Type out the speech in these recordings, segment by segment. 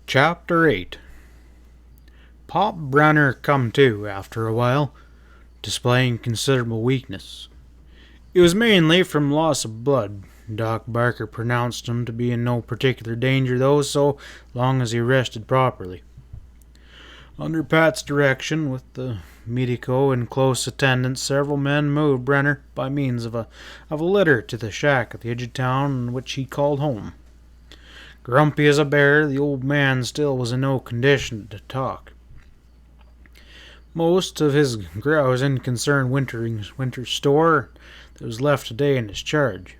Chapter 8. Pop Brenner come to after a while, displaying considerable weakness. It was mainly from loss of blood. Doc Barker pronounced him to be in no particular danger, though, so long as he rested properly. Under Pat's direction, with the medico in close attendance, several men moved Brenner by means of a litter to the shack at the edge of town, which he called home. Grumpy as a bear, the old man still was in no condition to talk. Most of his grousing concerned Winter's store that was left today in his charge.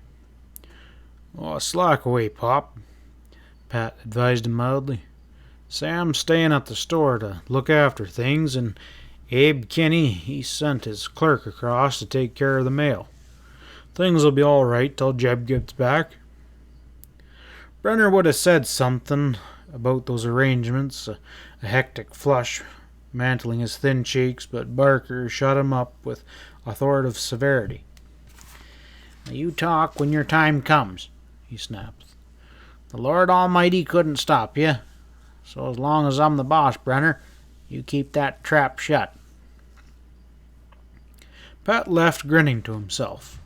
Slack away, Pop, Pat advised him mildly. Sam's staying at the store to look after things, and Abe Kinney, he sent his clerk across to take care of the mail. Things'll be all right till Jeb gets back. Brenner would have said something about those arrangements, a hectic flush mantling his thin cheeks, but Barker shut him up with authoritative severity. You talk when your time comes, he snapped. The Lord Almighty couldn't stop you, so as long as I'm the boss, Brenner, you keep that trap shut. Pat left grinning to himself.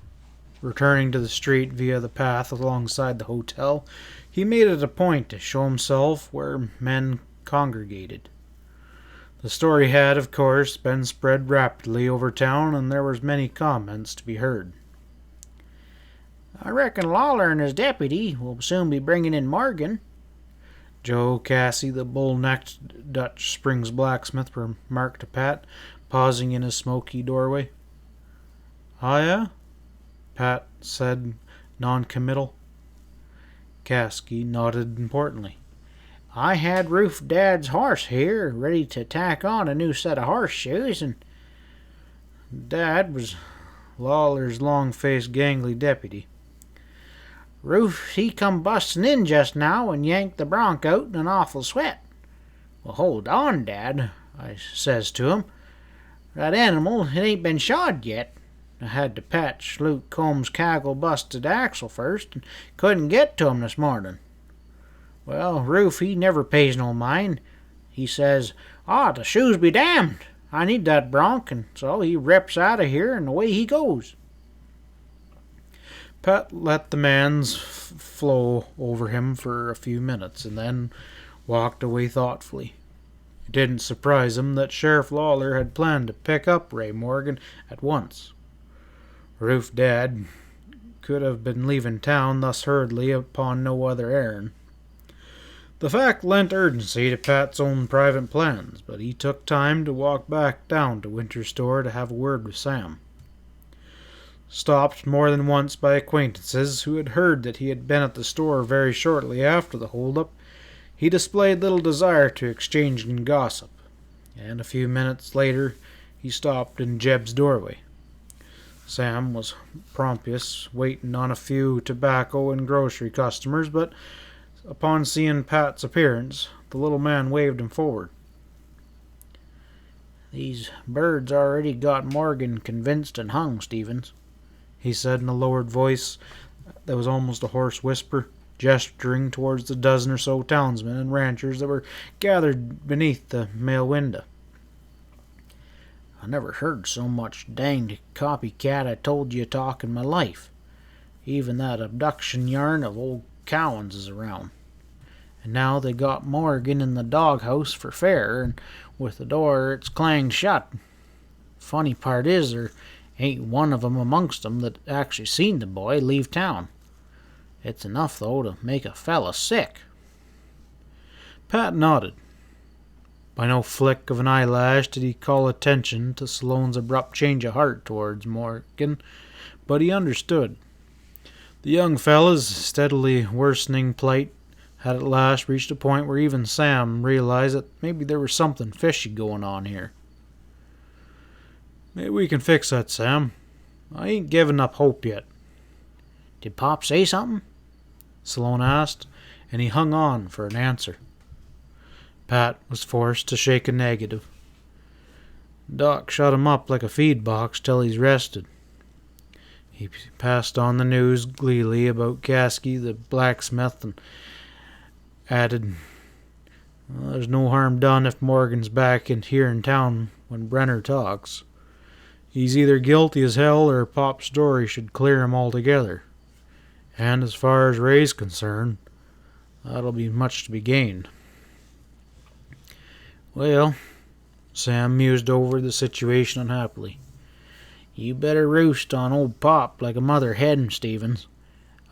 Returning to the street via the path alongside the hotel, he made it a point to show himself where men congregated. The story had, of course, been spread rapidly over town, and there was many comments to be heard. I reckon Lawler and his deputy will soon be bringing in Morgan, Joe Cassie, the bull-necked Dutch Springs blacksmith, remarked to Pat, pausing in his smoky doorway. Ah, yeah? Pat said, non-committal. Caskie nodded importantly. I had Roof Dad's horse here, ready to tack on a new set of horseshoes, and Dad was Lawler's long-faced, gangly deputy. Roof, he come bustin' in just now and yanked the bronc out in an awful sweat. Well, hold on, Dad, I says to him. That animal, it ain't been shod yet. I had to patch Luke Combs' caggle-busted axle first, and couldn't get to him this morning. Well, Roof, he never pays no mind. He says, the shoes be damned. I need that bronc, and so he rips out of here, and away he goes. Pat let the man's flow over him for a few minutes, and then walked away thoughtfully. It didn't surprise him that Sheriff Lawler had planned to pick up Ray Morgan at once. Roof Dad could have been leaving town thus hurriedly upon no other errand. The fact lent urgency to Pat's own private plans, but he took time to walk back down to Winter's store to have a word with Sam. Stopped more than once by acquaintances who had heard that he had been at the store very shortly after the hold-up, he displayed little desire to exchange in gossip, and a few minutes later he stopped in Jeb's doorway. Sam was promptious, waiting on a few tobacco and grocery customers, but upon seeing Pat's appearance, the little man waved him forward. These birds already got Morgan convinced and hung, Stevens, he said in a lowered voice that was almost a hoarse whisper, gesturing towards the dozen or so townsmen and ranchers that were gathered beneath the mail window. I never heard so much danged copycat I told you talk in my life. Even that abduction yarn of old Cowan's is around. And now they got Morgan in the doghouse for fair, and with the door it's clanged shut. Funny part is, there ain't one of 'em amongst 'em that actually seen the boy leave town. It's enough, though, to make a fella sick. Pat nodded. By no flick of an eyelash did he call attention to Sloane's abrupt change of heart towards Morgan, but he understood. The young fella's steadily worsening plight had at last reached a point where even Sam realized that maybe there was something fishy going on here. Maybe we can fix that, Sam. I ain't given up hope yet. Did Pop say something? Sloane asked, and he hung on for an answer. Pat was forced to shake a negative. Doc shut him up like a feed box till he's rested. He passed on the news gleefully about Caskie, the blacksmith, and added, Well, there's no harm done if Morgan's back here in town when Brenner talks. He's either guilty as hell or Pop's story should clear him altogether. And as far as Ray's concerned, that'll be much to be gained. Well, Sam mused over the situation unhappily. You better roost on old Pop like a mother hen, Stevens.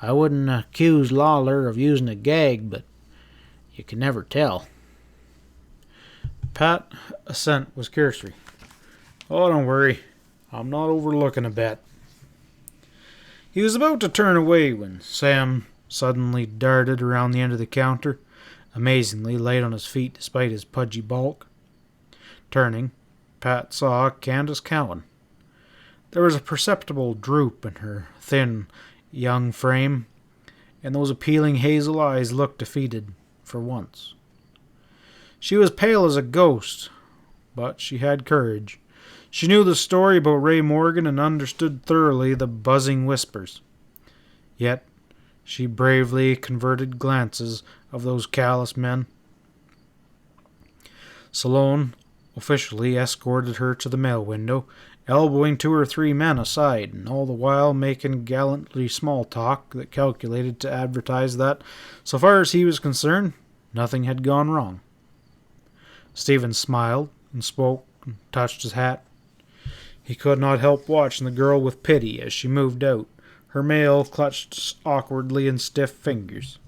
I wouldn't accuse Lawler of using a gag, but you can never tell. Pat's assent was cursory. Oh, don't worry. I'm not overlooking a bet. He was about to turn away when Sam suddenly darted around the end of the counter, amazingly light on his feet despite his pudgy bulk. Turning, Pat saw Candice Cowan. There was a perceptible droop in her thin, young frame, and those appealing hazel eyes looked defeated for once. She was pale as a ghost, but she had courage. She knew the story about Ray Morgan and understood thoroughly the buzzing whispers. Yet she bravely converted glances of those callous men. Salone officially escorted her to the mail window, elbowing 2 or 3 men aside, and all the while making gallantly small talk that calculated to advertise that, so far as he was concerned, nothing had gone wrong. Stephen smiled and spoke and touched his hat. He could not help watching the girl with pity as she moved out, her mail clutched awkwardly in stiff fingers.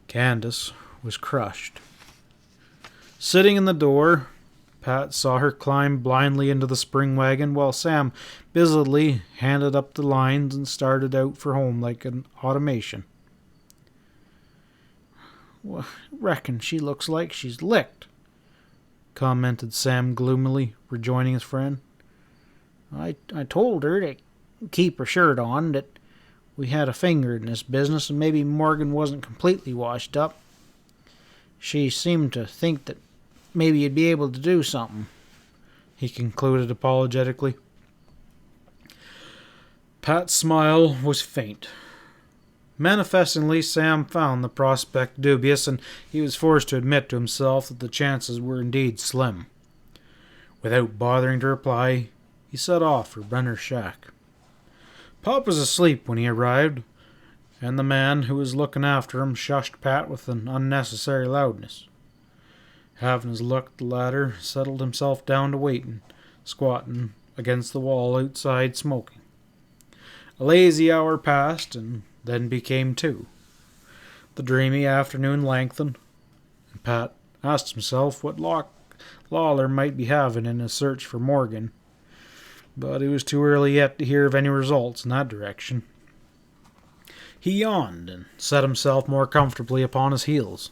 Candice was crushed. Sitting in the door, Pat saw her climb blindly into the spring wagon while Sam busily handed up the lines and started out for home like an automation. Well, reckon she looks like she's licked, commented Sam gloomily, rejoining his friend. I told her to keep her shirt on, that we had a finger in this business and maybe Morgan wasn't completely washed up. She seemed to think that maybe you'd be able to do something, he concluded apologetically. Pat's smile was faint. Manifestingly, Sam found the prospect dubious, and he was forced to admit to himself that the chances were indeed slim. Without bothering to reply, he set off for Brenner's shack. Pop was asleep when he arrived, and the man who was looking after him shushed Pat with an unnecessary loudness. Having his luck, the latter settled himself down to waiting, squatting against the wall outside smoking. A lazy hour passed, and then became 2. The dreamy afternoon lengthened, and Pat asked himself what Lawler might be having in his search for Morgan, but it was too early yet to hear of any results in that direction. He yawned and set himself more comfortably upon his heels.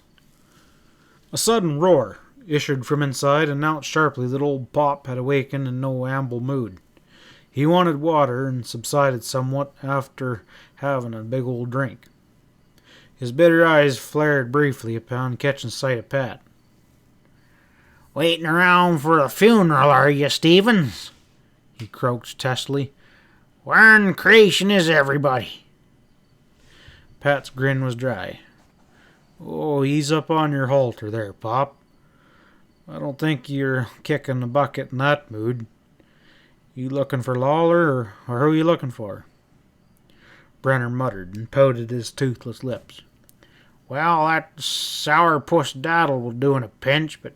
A sudden roar issued from inside and announced sharply that old Pop had awakened in no amble mood. He wanted water and subsided somewhat after having a big old drink. His bitter eyes flared briefly upon catching sight of Pat. "Waiting around for the funeral, are you, Stevens?" he croaked testily. "Where in creation is everybody?" Pat's grin was dry. "Oh, ease up on your halter there, Pop. I don't think you're kicking the bucket in that mood. You looking for Lawler, or who you looking for?" Brenner muttered and pouted his toothless lips. "Well, that sourpuss daddle will do in a pinch, but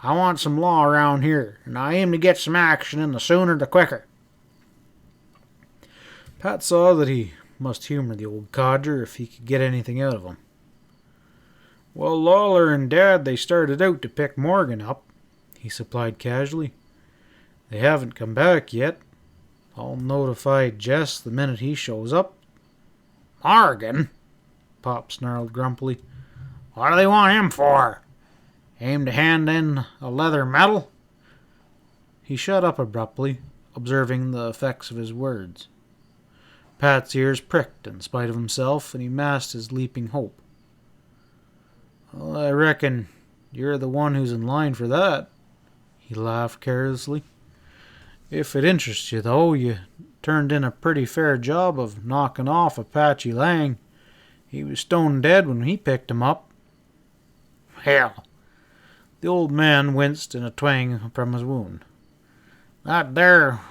I want some law around here, and I aim to get some action, and the sooner the quicker." Pat saw that he must humor the old codger if he could get anything out of him. "Well, Lawler and Dad, they started out to pick Morgan up," he supplied casually. "They haven't come back yet. I'll notify Jess the minute he shows up." "Morgan?" Pop snarled grumpily. "What do they want him for? Aim to hand in a leather medal?" He shut up abruptly, observing the effects of his words. Pat's ears pricked in spite of himself, and he masked his leaping hope. "Well, I reckon you're the one who's in line for that," he laughed carelessly. "If it interests you, though, you turned in a pretty fair job of knocking off Apache Lang. He was stone dead when he picked him up." "Hell, The old man winced in a twang from his wound. That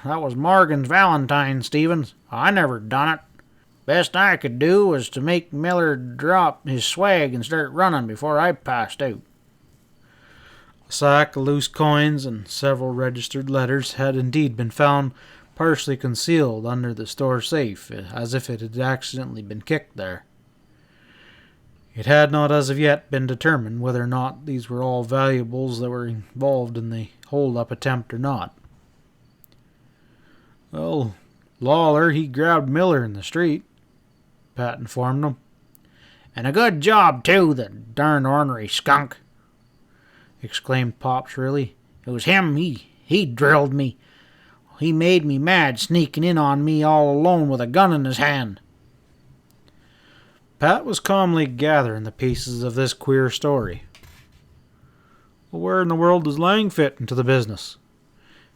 was Morgan's Valentine, Stevens. I never done it. Best I could do was to make Miller drop his swag and start running before I passed out. A sack of loose coins and several registered letters had indeed been found partially concealed under the store safe, as if it had accidentally been kicked there. It had not as of yet been determined whether or not these were all valuables that were involved in the hold-up attempt or not. Well, Lawler, he grabbed Miller in the street, Pat informed him. And a good job, too, the darn ornery skunk, exclaimed Pop shrilly. It was him. He drilled me. He made me mad, sneaking in on me all alone with a gun in his hand. Pat was calmly gathering the pieces of this queer story. Well, where in the world does Lang fit into the business?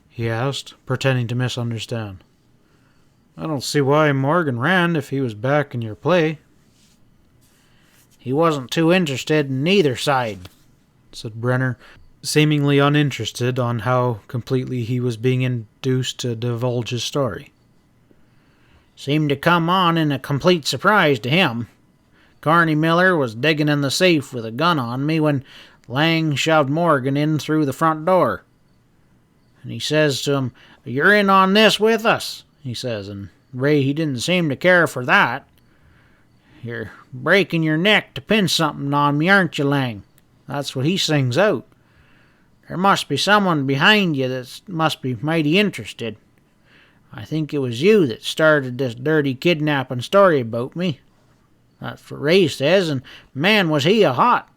He asked, pretending to misunderstand. I don't see why Morgan ran if he was back in your play. He wasn't too interested in either side, said Brenner, seemingly uninterested on how completely he was being induced to divulge his story. Seemed to come on in a complete surprise to him. Carney Miller was digging in the safe with a gun on me when Lang shoved Morgan in through the front door. And he says to him, "You're in on this with us," he says, and Ray, he didn't seem to care for that. "You're breaking your neck to pin something on me, aren't you, Lang?" That's what he sings out. "There must be someone behind you that must be mighty interested. I think it was you that started this dirty kidnapping story about me." That's what Ray says, and man, was he a hot.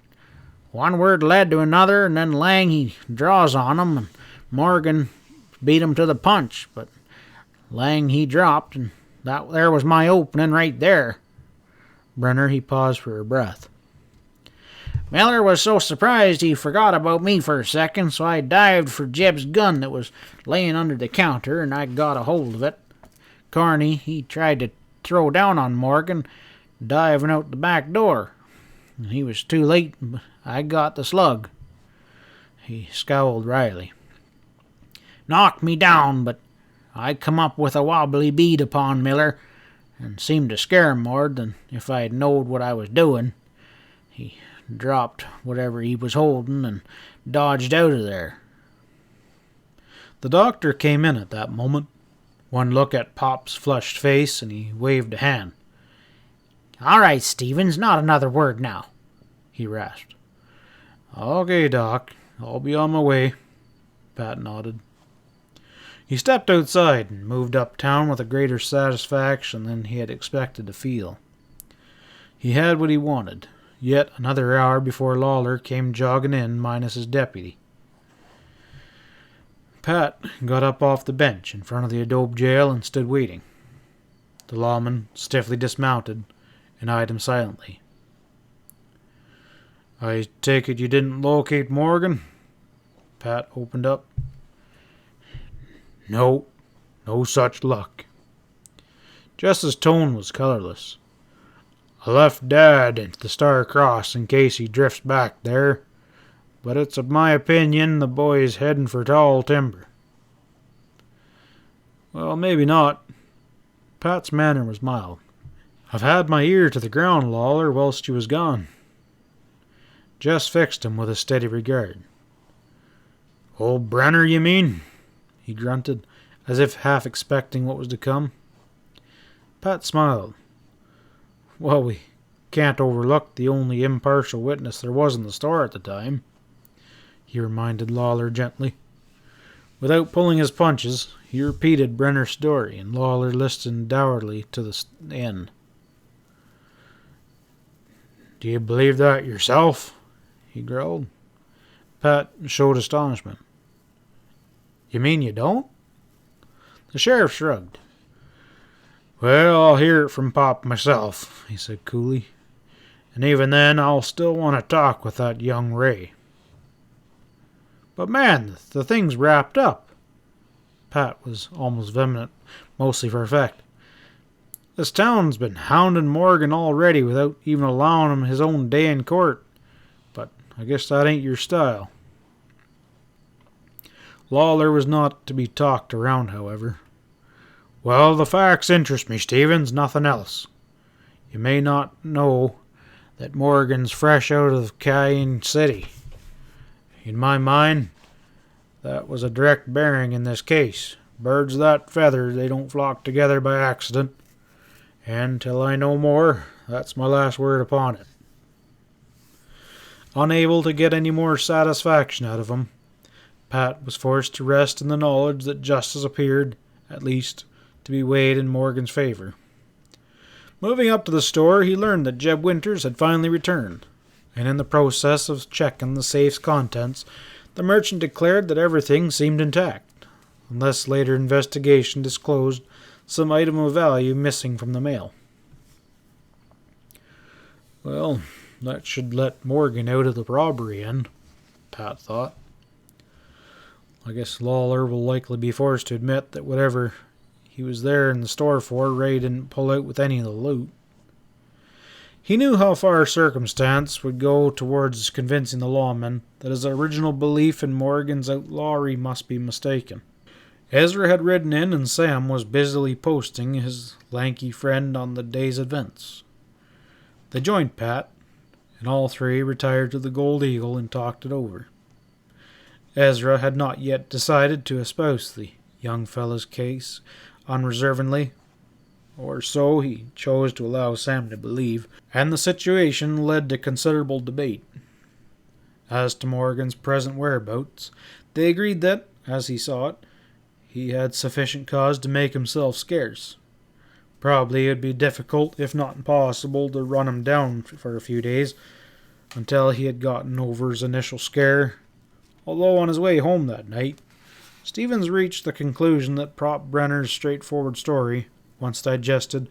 One word led to another, and then Lang, he draws on him, and Morgan beat him to the punch, but Lang, he dropped, and that there was my opening right there. Brenner, he paused for a breath. Miller was so surprised he forgot about me for a second, so I dived for Jeb's gun that was laying under the counter, and I got a hold of it. Carney, he tried to throw down on Morgan, diving out the back door. He was too late, but I got the slug. He scowled wryly. Knocked me down, but I come up with a wobbly bead upon Miller, and seemed to scare him more than if I had knowed what I was doing. He dropped whatever he was holding and dodged out of there. The doctor came in at that moment. One look at Pop's flushed face, and he waved a hand. All right, Stevens, not another word now, he rasped. Okay, Doc. I'll be on my way. Pat nodded. He stepped outside and moved uptown with a greater satisfaction than he had expected to feel. He had what he wanted. Yet another hour before Lawler came jogging in minus his deputy. Pat got up off the bench in front of the adobe jail and stood waiting. The lawman stiffly dismounted and eyed him silently. I take it you didn't locate Morgan? Pat opened up. No such luck. Jess's tone was colorless. I left Dad at the Star Cross in case he drifts back there, but it's of my opinion the boy's heading for tall timber. Well, maybe not. Pat's manner was mild. I've had my ear to the ground, Lawler, whilst you was gone. Jess fixed him with a steady regard. Old Brenner, you mean? He grunted, as if half expecting what was to come. Pat smiled. Well, we can't overlook the only impartial witness there was in the store at the time, he reminded Lawler gently. Without pulling his punches, he repeated Brenner's story, and Lawler listened dourly to the end. Do you believe that yourself? He growled. Pat showed astonishment. You mean you don't? The sheriff shrugged. Well, I'll hear it from Pop myself, he said coolly. And even then, I'll still want to talk with that young Ray. But man, the thing's wrapped up. Pat was almost vehement, mostly for effect. This town's been hounding Morgan already without even allowing him his own day in court. But I guess that ain't your style. Lawler was not to be talked around, however. Well, the facts interest me, Stevens, nothing else. You may not know that Morgan's fresh out of Cain City. In my mind, that was a direct bearing in this case. Birds that feather, they don't flock together by accident. And till I know more, that's my last word upon it. Unable to get any more satisfaction out of him, Pat was forced to rest in the knowledge that justice appeared, at least, to be weighed in Morgan's favor. Moving up to the store, he learned that Jeb Winters had finally returned, and in the process of checking the safe's contents, the merchant declared that everything seemed intact, unless later investigation disclosed some item of value missing from the mail. Well, that should let Morgan out of the robbery end, Pat thought. I guess Lawler will likely be forced to admit that whatever he was there in the store for, Ray didn't pull out with any of the loot. He knew how far circumstance would go towards convincing the lawman that his original belief in Morgan's outlawry must be mistaken. Ezra had ridden in, and Sam was busily posting his lanky friend on the day's events. They joined Pat, and all three retired to the Gold Eagle and talked it over. Ezra had not yet decided to espouse the young fellow's case unreservedly, or so he chose to allow Sam to believe, and the situation led to considerable debate. As to Morgan's present whereabouts, they agreed that, as he saw it, he had sufficient cause to make himself scarce. Probably it would be difficult, if not impossible, to run him down for a few days, until he had gotten over his initial scare. Although on his way home that night, Stevens reached the conclusion that Prop Brenner's straightforward story, once digested,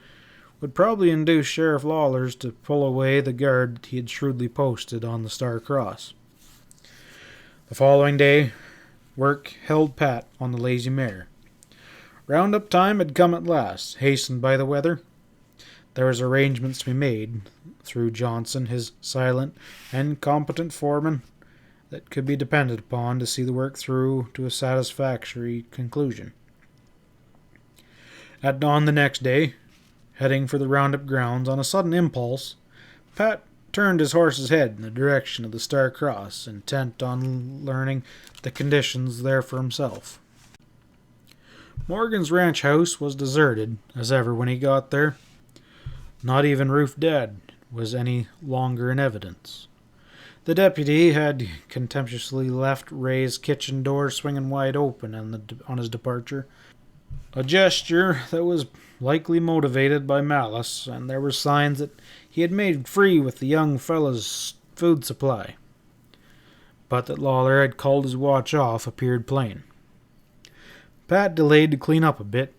would probably induce Sheriff Lawlers to pull away the guard that he had shrewdly posted on the Star Cross. The following day, work held Pat on the lazy mare. Round-up time had come at last, hastened by the weather. There was arrangements to be made, through Johnson, his silent and competent foreman, that could be depended upon to see the work through to a satisfactory conclusion. At dawn the next day, heading for the roundup grounds on a sudden impulse, Pat turned his horse's head in the direction of the Star Cross, intent on learning the conditions there for himself. Morgan's ranch house was deserted as ever when he got there. Not even Roof Dead was any longer in evidence. The deputy had contemptuously left Ray's kitchen door swinging wide open on his departure, a gesture that was likely motivated by malice, and there were signs that he had made free with the young fellow's food supply. But that Lawler had called his watch off appeared plain. Pat delayed to clean up a bit,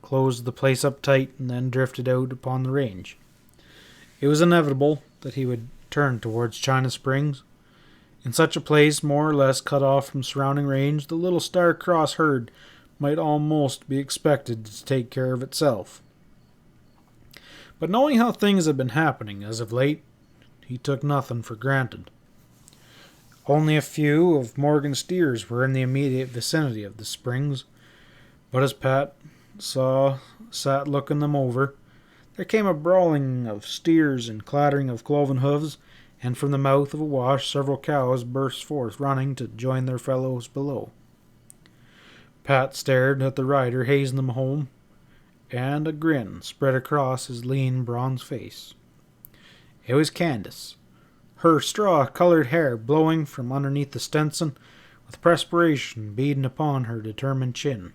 closed the place up tight, and then drifted out upon the range. It was inevitable that he would turn towards China Springs. In such a place, more or less cut off from surrounding range, the little Star Cross herd might almost be expected to take care of itself. But knowing how things had been happening as of late, he took nothing for granted. Only a few of Morgan's steers were in the immediate vicinity of the springs, but as Pat sat looking them over, there came a brawling of steers and clattering of cloven hoofs, and from the mouth of a wash several cows burst forth running to join their fellows below. Pat stared at the rider hazing them home, and a grin spread across his lean bronze face. It was Candice, her straw-colored hair blowing from underneath the Stetson, with perspiration beading upon her determined chin.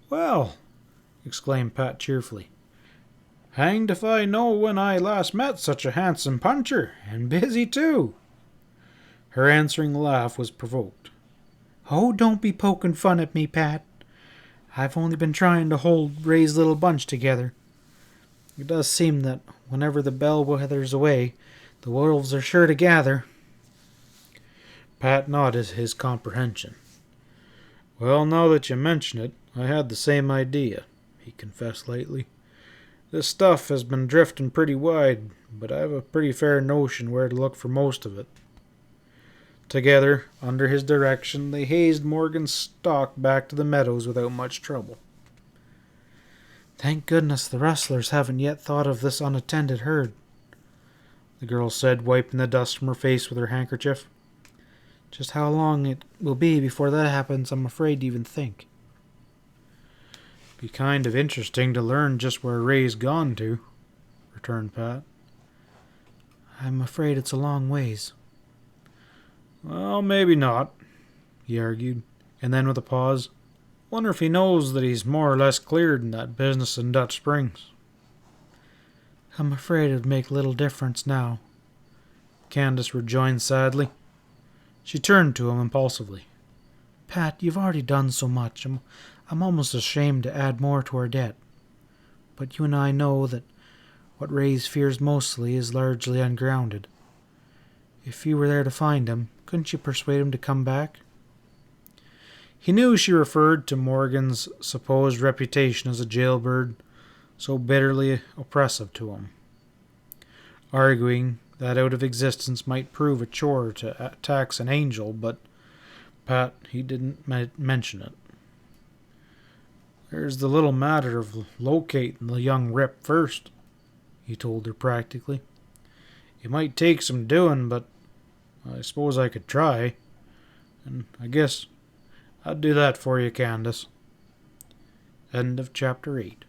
"Well," exclaimed Pat cheerfully, "hanged if I know when I last met such a handsome puncher, and busy too." Her answering laugh was provoked. "Oh, don't be poking fun at me, Pat. I've only been trying to hold Ray's little bunch together. It does seem that whenever the bellwether's away, the wolves are sure to gather." Pat nodded his comprehension. "Well, now that you mention it, I had the same idea," he confessed lightly. "This stuff has been drifting pretty wide, but I have a pretty fair notion where to look for most of it." Together, under his direction, they hazed Morgan's stock back to the meadows without much trouble. "Thank goodness the rustlers haven't yet thought of this unattended herd," the girl said, wiping the dust from her face with her handkerchief. "Just how long it will be before that happens, I'm afraid to even think." "Be kind of interesting to learn just where Ray's gone to," returned Pat. "I'm afraid it's a long ways." "Well, maybe not," he argued, and then with a pause, "Wonder if he knows that he's more or less cleared in that business in Dutch Springs." "I'm afraid it would make little difference now," Candice rejoined sadly. She turned to him impulsively. "Pat, you've already done so much. I'm almost ashamed to add more to our debt. But you and I know that what Ray fears mostly is largely ungrounded. If you were there to find him, couldn't you persuade him to come back?" He knew she referred to Morgan's supposed reputation as a jailbird, so bitterly oppressive to him, arguing that out of existence might prove a chore to tax an angel, but Pat, he didn't mention it. "There's the little matter of locating the young rip first," he told her practically. "It might take some doing, but I suppose I could try, and I guess I'd do that for you, Candice." End of chapter 8.